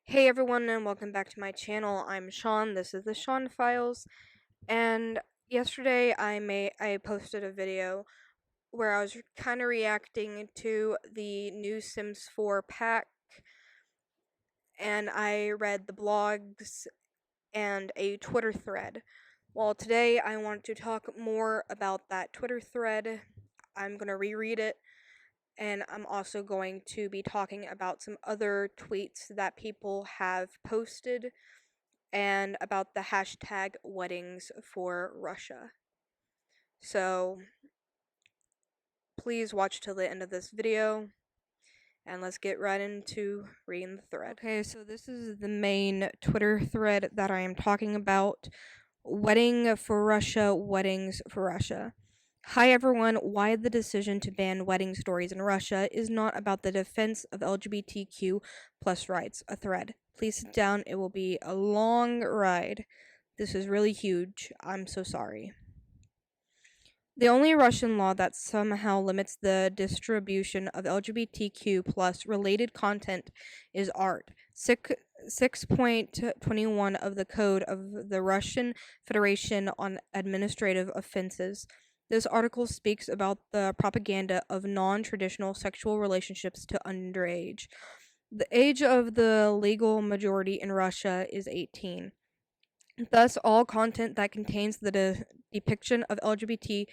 Hey everyone, and welcome back to my channel. I'm Sean. This is the Sean Files, and yesterday I posted a video where I was kind of reacting to the new Sims 4 pack, and I read the blogs and a Twitter thread. Well, today I want to talk more about that Twitter thread. I'm gonna reread it, and I'm also going to be talking about some other tweets that people have posted and about the hashtag weddings for Russia. So please watch till the end of this video and let's get right into reading the thread. Okay, so this is the main Twitter thread that I am talking about. Wedding for Russia, weddings for Russia. Hi everyone, why the decision to ban wedding stories in Russia is not about the defense of LGBTQ plus rights, a thread. Please sit down, it will be a long ride. This is really huge. I'm so sorry. The only Russian law that somehow limits the distribution of LGBTQ plus related content is art. 6.21 of the Code of the Russian Federation on Administrative Offenses. This article speaks about the propaganda of non-traditional sexual relationships to underage. The age of the legal majority in Russia is 18. Thus, all content that contains the depiction of LGBT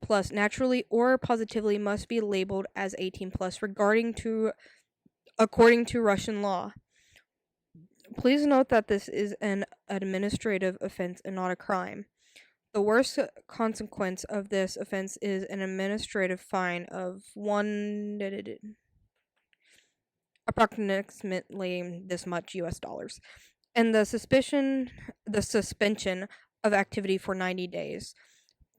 plus naturally or positively must be labeled as 18 plus according to Russian law. Please note that this is an administrative offense and not a crime. The worst consequence of this offense is an administrative fine of approximately this much US dollars, and the suspension of activity for 90 days.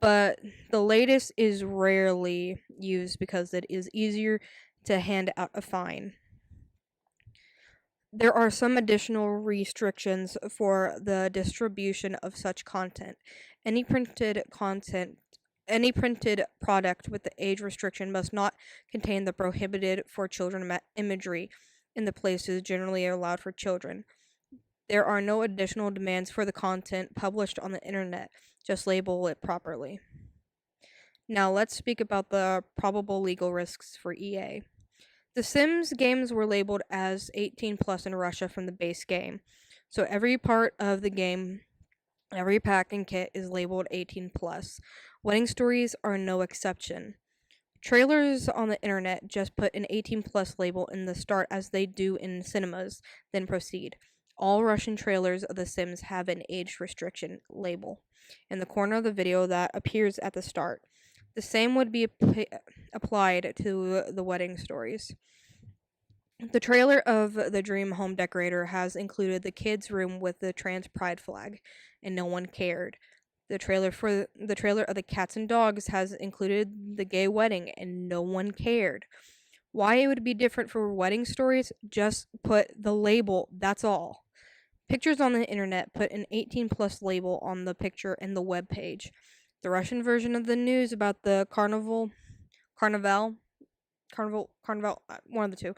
But the latest is rarely used because it is easier to hand out a fine. There are some additional restrictions for the distribution of such content. Any printed product with the age restriction must not contain the prohibited for children imagery in the places generally allowed for children. There are no additional demands for the content published on the internet. Just label it properly. Now let's speak about the probable legal risks for EA. The Sims games were labeled as 18 plus in Russia from the base game. So every part of the game, every pack and kit is labeled 18 plus. Wedding stories are no exception. Trailers on the internet just put an 18 plus label in the start as they do in cinemas, then proceed. All Russian trailers of The Sims have an age restriction label in the corner of the video that appears at the start. The same would be applied to the wedding stories. The trailer of The Dream Home Decorator has included the kids' room with the trans pride flag, and no one cared. The trailer of The Cats and Dogs has included the gay wedding, and no one cared. Why it would be different for wedding stories? Just put the label, that's all. Pictures on the internet put an 18 plus label on the picture and the web page. The Russian version of the news about the carnival, one of the two,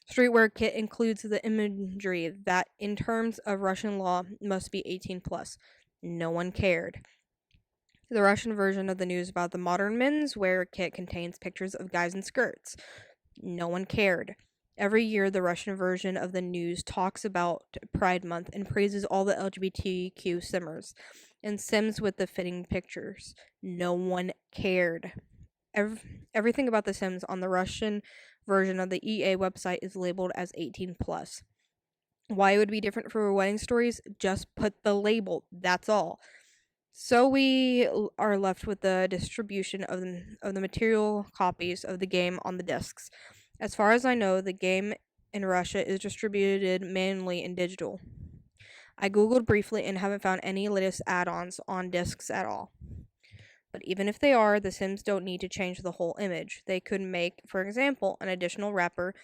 streetwear kit includes the imagery that, in terms of Russian law, must be 18 plus. No one cared. The Russian version of the news about the modern men's wear kit contains pictures of guys in skirts. No one cared. Every year, the Russian version of the news talks about Pride Month and praises all the LGBTQ simmers and Sims with the fitting pictures. No one cared. Everything about the Sims on the Russian version of the EA website is labeled as 18 plus. Why it would be different for wedding stories? Just put the label. That's all. So we are left with the distribution of the material copies of the game on the discs. As far as I know, the game in Russia is distributed mainly in digital. I googled briefly and haven't found any latest add-ons on discs at all. But even if they are, the Sims don't need to change the whole image. They could make, for example, an additional wrapper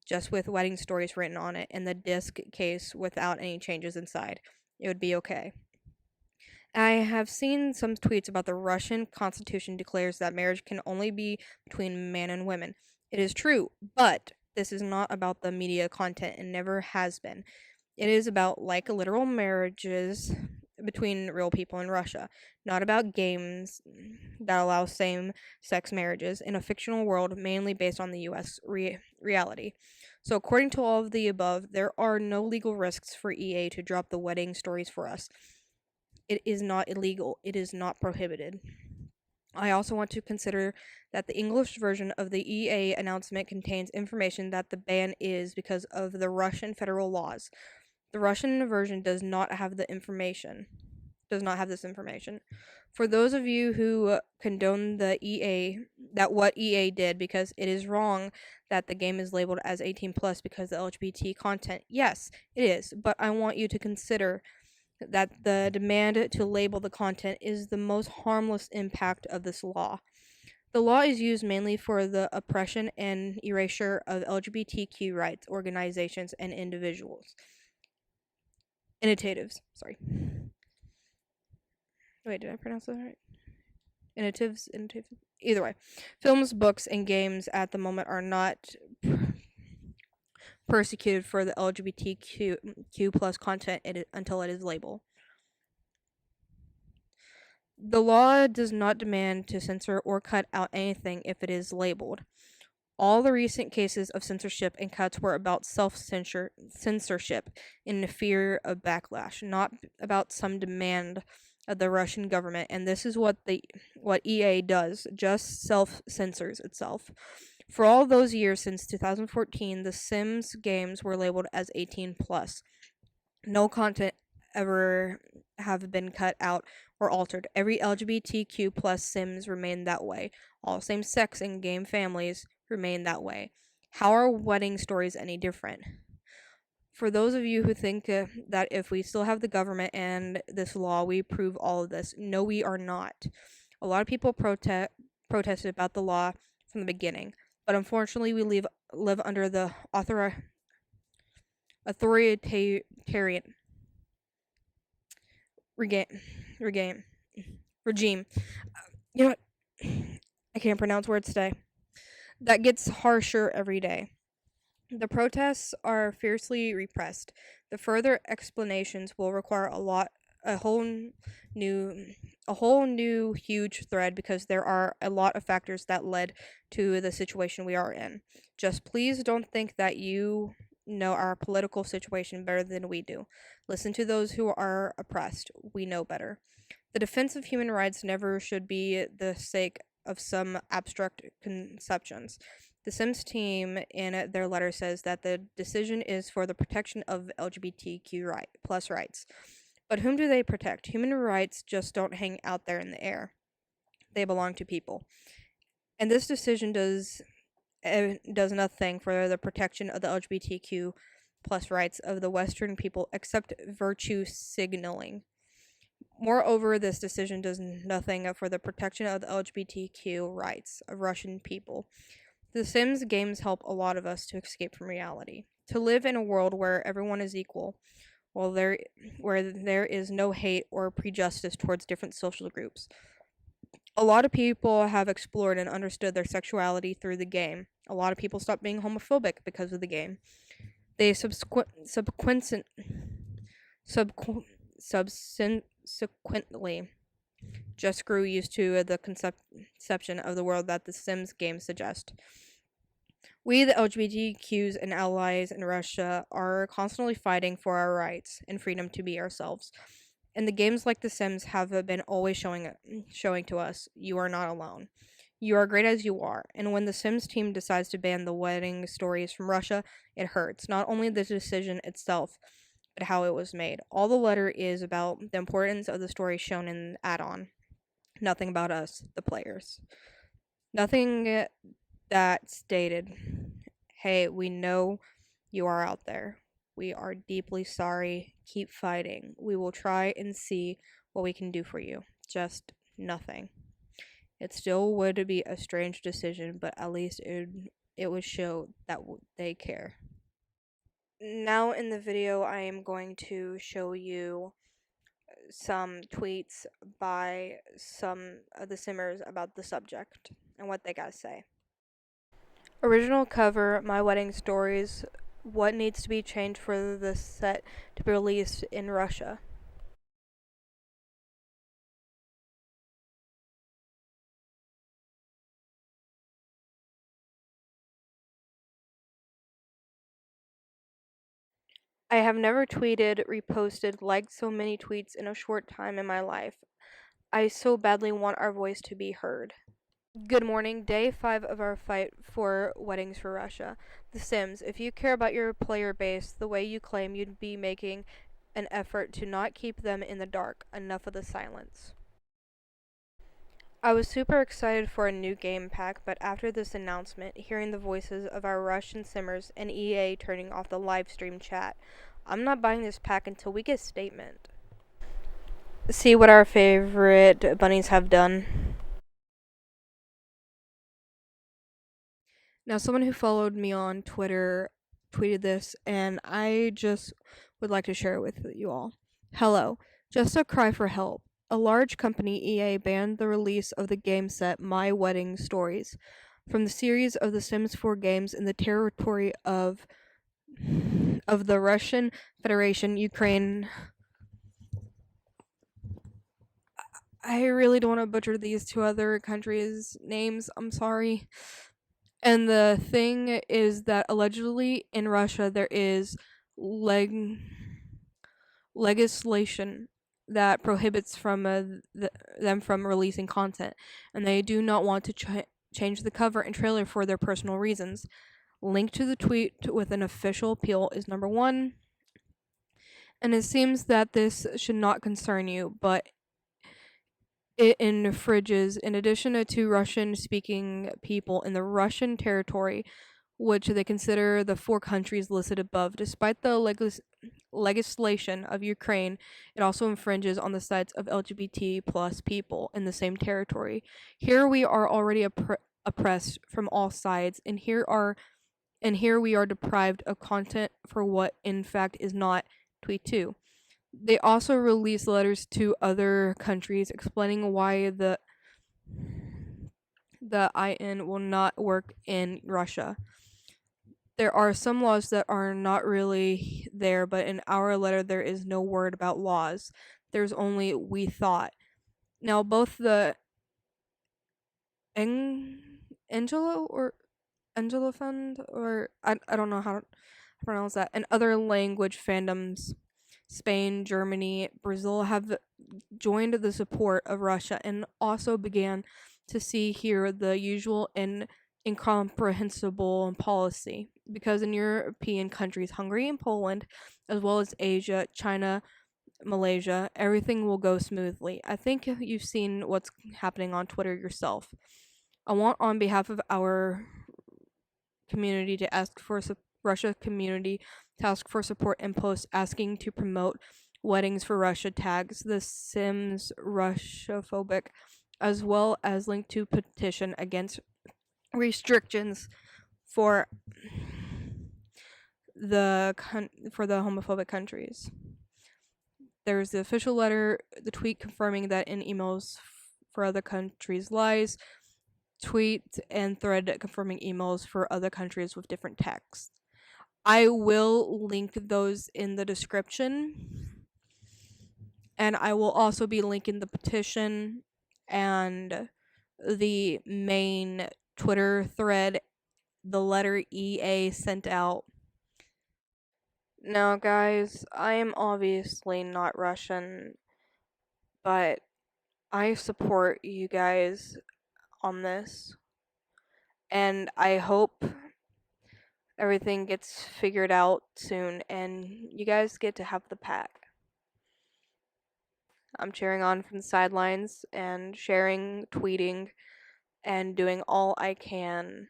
just with wedding stories written on it and the disc case without any changes inside. It would be okay. I have seen some tweets about the Russian constitution declares that marriage can only be between man and women. It is true, but this is not about the media content and never has been. It is about like literal marriages between real people in Russia, not about games that allow same-sex marriages in a fictional world mainly based on the US reality. So according to all of the above, there are no legal risks for EA to drop the wedding stories for us. It is not illegal. It is not prohibited. I also want to consider that the English version of the EA announcement contains information that the ban is because of the Russian federal laws. The Russian version does not have the information. Does not have this information. For those of you who condone the what EA did because it is wrong that the game is labeled as 18 plus because of the LGBT content. Yes, it is, but I want you to consider that the demand to label the content is the most harmless impact of this law. The law is used mainly for the oppression and erasure of LGBTQ rights organizations and individuals. Initiatives. Sorry. Wait, did I pronounce that right? Initiatives. Either way, films, books, and games at the moment are not persecuted for the LGBTQ plus content until it is labeled. The law does not demand to censor or cut out anything if it is labeled. All the recent cases of censorship and cuts were about censorship in fear of backlash, not about some demand of the Russian government. And this is what EA does, just self-censors itself. For all those years since 2014, the Sims games were labeled as 18 plus. No content ever have been cut out or altered. Every LGBTQ plus Sims remained that way. All same sex and game families remain that way. How are wedding stories any different? For those of you who think that if we still have the government and this law, we prove all of this, no, we are not. A lot of people protested about the law from the beginning, but unfortunately, we live under the authoritarian regime. You know what? I can't pronounce words today. That gets harsher every day. The protests are fiercely repressed. The further explanations will require a whole new huge thread because there are a lot of factors that led to the situation we are in. Just please don't think that you know our political situation better than we do. Listen to those who are oppressed. We know better. The defense of human rights never should be the sake of some abstract conceptions. The Sims team in their letter says that the decision is for the protection of LGBTQ plus rights. But whom do they protect? Human rights just don't hang out there in the air. They belong to people. And this decision does nothing for the protection of the LGBTQ plus rights of the Western people except virtue signaling. Moreover, this decision does nothing for the protection of the LGBTQ rights of Russian people. The Sims games help a lot of us to escape from reality, to live in a world where everyone is equal, where there is no hate or prejudice towards different social groups. A lot of people have explored and understood their sexuality through the game. A lot of people stopped being homophobic because of the game. They subsequently just grew used to the conception of the world that the Sims games suggest. We, the LGBTQs and allies in Russia, are constantly fighting for our rights and freedom to be ourselves. And the games like The Sims have been always showing to us, you are not alone. You are great as you are. And when the Sims team decides to ban the wedding stories from Russia, it hurts. Not only the decision itself, but how it was made. All the letter is about the importance of the story shown in the add-on. Nothing about us, the players. Nothing that stated, hey, we know you are out there. We are deeply sorry. Keep fighting. We will try and see what we can do for you. Just nothing. It still would be a strange decision, but at least it would show that they care. Now in the video, I am going to show you some tweets by some of the Simmers about the subject and what they gotta say. Original cover, My Wedding Stories What needs to be changed for the set to be released in Russia? I have never tweeted, reposted, liked so many tweets in a short time in my life. I so badly want our voice to be heard. Good morning, day 5 of our fight for weddings for Russia. The Sims, if you care about your player base the way you claim, you'd be making an effort to not keep them in the dark. Enough of the silence. I was super excited for a new game pack, but after this announcement, hearing the voices of our Russian simmers and EA turning off the live stream chat, I'm not buying this pack until we get a statement. See what our favorite bunnies have done. Now, someone who followed me on Twitter tweeted this, and I just would like to share it with you all. Hello, just a cry for help. A large company, EA, banned the release of the game set My Wedding Stories from the series of The Sims 4 games in the territory of the Russian Federation, Ukraine. I really don't want to butcher these two other countries' names. I'm sorry. And the thing is that allegedly in Russia there is legislation that prohibits from them from releasing content, and they do not want to change the cover and trailer for their personal reasons. Link to the tweet with an official appeal is number 1, and it seems that this should not concern you, but it infringes, in addition to two Russian-speaking people in the Russian territory, which they consider the 4 countries listed above. Despite the legislation of Ukraine, it also infringes on the sites of LGBT plus people in the same territory. Here we are already oppressed from all sides, and here we are deprived of content for what in fact is not. Tweet 2. They also release letters to other countries explaining why the IN will not work in Russia. There are some laws that are not really there, but in our letter there is no word about laws. There's only we thought. Now both the Angelo or Angelo Fund, or I don't know how to pronounce that, and other language fandoms, Spain, Germany, Brazil, have joined the support of Russia and also began to see here the usual and incomprehensible policy. Because in European countries, Hungary and Poland, as well as Asia, China, Malaysia, everything will go smoothly. I think you've seen what's happening on Twitter yourself. I want, on behalf of our community, to ask for Russia community to ask for support and post asking to promote weddings for Russia tags the Sims Russophobic, as well as link to petition against restrictions for the homophobic countries. There's the official letter, the tweet confirming that in emails for other countries lies, tweet and thread confirming emails for other countries with different texts. I will link those in the description, and I will also be linking the petition and the main Twitter thread the letter EA sent out. Now, guys, I am obviously not Russian, but I support you guys on this, and I hope everything gets figured out soon and you guys get to have the pack. I'm cheering on from the sidelines and sharing, tweeting, and doing all I can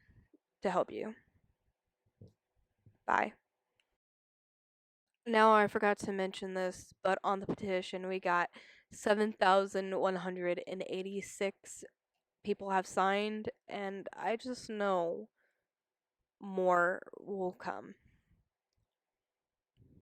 to help you. Bye. Now, I forgot to mention this, but on the petition we got 7,186 people have signed, and I just know more will come.